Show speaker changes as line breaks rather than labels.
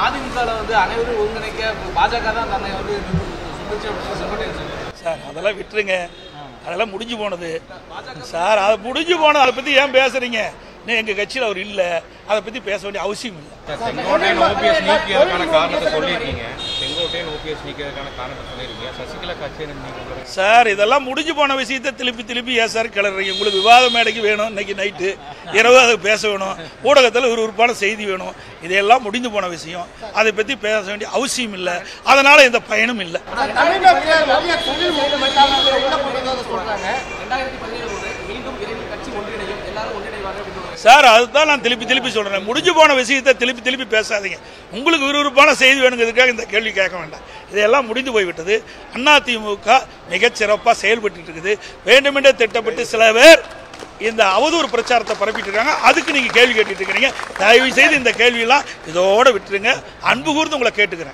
அதிமுக வந்து அனைவரும் ஒருங்கிணைக்க பாஜக தான் தன்னை வந்து
சார் அதெல்லாம் விட்டுருங்க, அதெல்லாம் முடிஞ்சு போனது சார். அது முடிஞ்சு போனது, அதை பற்றி ஏன் பேசுறீங்க? எங்கள் கட்சியில் அவர் இல்லை, அதை பற்றி பேச வேண்டிய அவசியம் இல்லை.
செங்கோட்டையன் ஓபிஎஸ் நீக்கியதற்கான காரணத்தை சொல்லியிருக்கீங்க. செங்கோட்டையன் ஓபிஎஸ் நீக்கியதற்கான காரணத்தை சொல்லியிருக்கீங்க. சசிகலா கட்சியை
சார் இதெல்லாம் முடிஞ்சு போன விஷயத்தை திருப்பி ஏன் சார் கிளறீங்க? உங்களுக்கு விவாத மேடைக்கு வேணும், இன்னைக்கு நைட்டு இரவு அதை பேச வேணும், ஊடகத்தில் விறுவிறுப்பான செய்தி வேணும். இதெல்லாம் முடிந்து போன விஷயம், அதை பற்றி பேச வேண்டிய அவசியம் இல்லை. அதனால எந்த பயனும் இல்லை. சார் அதுதான் நான் திருப்பி சொல்றேன். முடிஞ்சு போன விஷயத்தை திருப்பி பேசாதீங்க. உங்களுக்கு விறுவிறுப்பான செய்தி வேணுங்கிறதுக்காக இந்த கேள்வி கேட்க வேண்டாம். இதெல்லாம் முடிந்து போய்விட்டது. அதிமுக மிகச்சிறப்பாக செயல்பட்டு இருக்குது. வேண்டுமென்றே திட்டப்பட்டு சில பேர் இந்த அவதூறு பிரச்சாரத்தை பரப்பிட்டு இருக்காங்க. அதுக்கு நீங்க கேள்வி கேட்டுட்டு இருக்கிறீங்க. தயவு செய்து இந்த கேள்வியெல்லாம் இதோட விட்டுருங்க. அன்பு கூர்ந்து உங்களை கேட்டுக்கிறேன்.